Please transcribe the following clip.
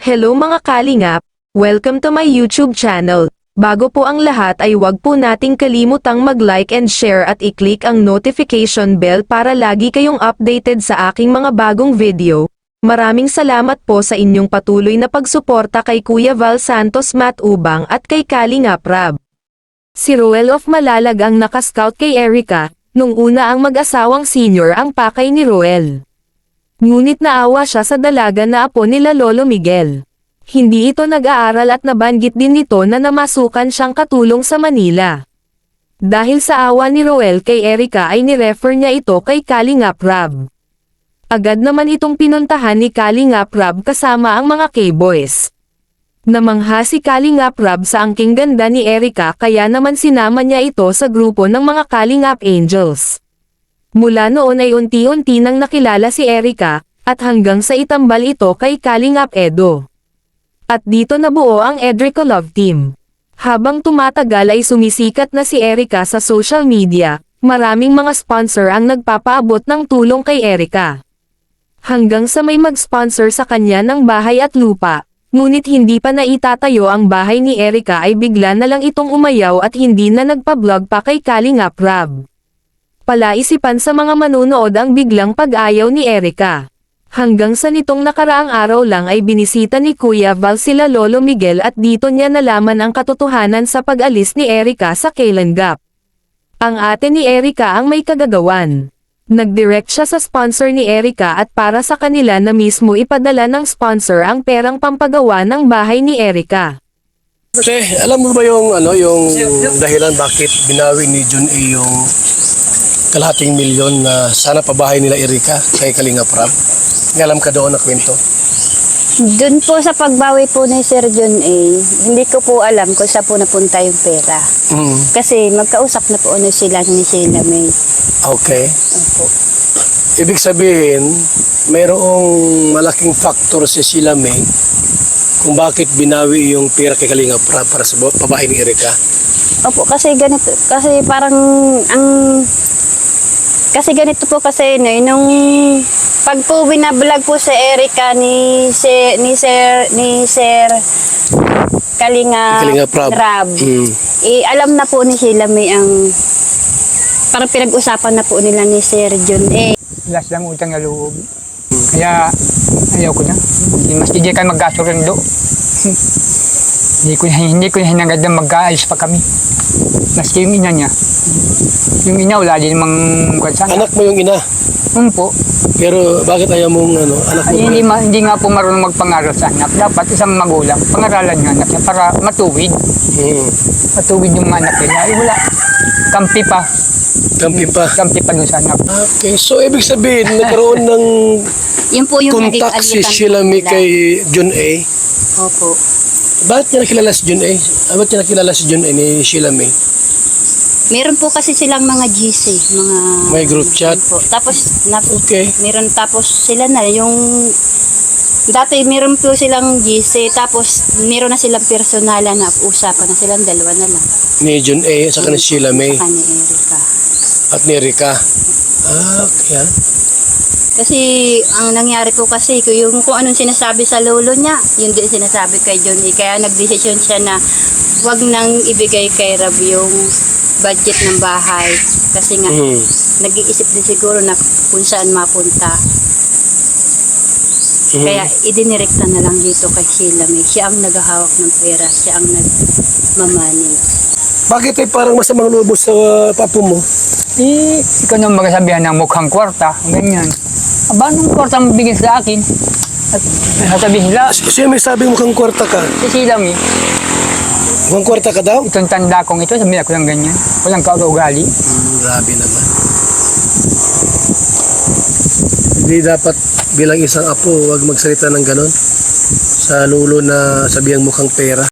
Hello mga kalingap, welcome to my YouTube channel. Bago po ang lahat ay wag po nating kalimutang mag-like and share at i-click ang notification bell para lagi kayong updated sa aking mga bagong video. Maraming salamat po sa inyong patuloy na pagsuporta kay Kuya Val Santos Matubang at kay Kalingap Rab. Si Roel of Malalag ang nakascout kay Erica, nung una ang mag-asawang senior ang pakay ni Roel. Ngunit naawa siya sa dalaga na apo nila Lolo Miguel. Hindi ito nag-aaral at nabanggit din nito na namasukan siyang katulong sa Manila. Dahil sa awa ni Roel kay Erica ay nirefer niya ito kay Kalingap Rab. Agad naman itong pinuntahan ni Kalingap Rab kasama ang mga K-boys. Namangha si Kalingap Rab sa angking ganda ni Erica kaya naman sinama niya ito sa grupo ng mga Kalingap Angels. Mula noon ay unti-unti nang nakilala si Erica, at hanggang sa itambal ito kay Kalingap Edo. At dito nabuo ang Edrico Love Team. Habang tumatagal ay sumisikat na si Erica sa social media, maraming mga sponsor ang nagpapaabot ng tulong kay Erica. Hanggang sa may mag-sponsor sa kanya ng bahay at lupa, ngunit hindi pa naitatayo ang bahay ni Erica ay bigla na lang itong umayaw at hindi na nagpa-vlog pa kay Kalingap Rab. Palaisipan sa mga manunood ang biglang pag-ayaw ni Erica. Hanggang sa nitong nakaraang araw lang ay binisita ni Kuya Val sila Lolo Miguel at dito niya nalaman ang katotohanan sa pag-alis ni Erica sa Kalingap. Ang ate ni Erica ang may kagagawan. Nag-direct siya sa sponsor ni Erica at para sa kanila na mismo ipadala ng sponsor ang perang pampagawa ng bahay ni Erica. Kasi alam mo ba yung dahilan bakit binawi ni Jun A yung kalahating milyon na sana pabahay nila Erica kay Kalingap Rab? May alam ka doon na kwento? Doon po sa pagbawi po ni Sir John A, hindi ko po alam kung saan po napunta yung pera. Kasi magkausap na po sila ni Sheila May. Okay. Opo. Ibig sabihin, mayroong malaking factor si Sheila May kung bakit binawi yung pera kay Kalingap Rab para sa pabahay ni Erica. Opo, kasi ganito, kasi parang kasi ganito po kasi nung pag po binablog po si Erica ni Sir Kalingap Rab. Alam na po ni Sheila May ang parang pinag-usapan na po nila ni Sir John A. Last lang utang na loob. Kaya ayaw ko na. Mas hindi kayo magkasundo. Hindi ko na hinagad na mag-aayos pa kami. Maski yung ina niya. Yung ina wala din mang kwansana. Anak mo yung ina? Po. Pero bakit ayaw mong anak mo? Ay, hindi nga po marunong magpangaral sa anak. Dapat isang magulang, pangaralan ng anak niya para matuwid. Matuwid yung anak nila. Ay wala. Kampi pa. Kampi pa? Kampi pa dun sa anak. Okay, so ibig sabihin, nagkaroon ng Yun po yung contact si Sheila May kay Jun A. Opo. Bakit niya nakilala si Jun A? Bakit niya nakilala si Jun A ni Sheila May? Meron po kasi silang mga GC, mga May group chat? po. Tapos Okay. meron tapos sila na yung dati meron po silang GC tapos meron na silang personalan na usapan na silang dalawa na lang. Ni Jun A sa ni Sheila May Saka ni Erica. at ni Erica. Okay. Kasi ang nangyari po kasi kung anong sinasabi sa lolo niya, yun din sinasabi kay Johnny. Kaya nagdesisyon siya na wag nang ibigay kay Rab yung budget ng bahay. Kasi nga, nag-iisip din siguro na kung saan mapunta. Kaya idinirekta na lang dito kay Sheila May. Siya ang naghahawak ng pera, siya ang nagmamanage. Bakit ay parang masamang loob sa papo mo? Ikaw nang magsabihan ng mukhang kwarta, ganyan. Aba, nung kwarta ang bigay sa akin? At sasabihin nila, Siya may sabi mukhang kwarta ka. si Sheila May, Mukhang kwarta ka daw? itong tanda kong ito, sabihin ako lang ganyan. Walang kaugali. Grabe naman. Hindi dapat bilang isang apo, wag magsalita ng ganon sa lolo na sabihang mukhang pera.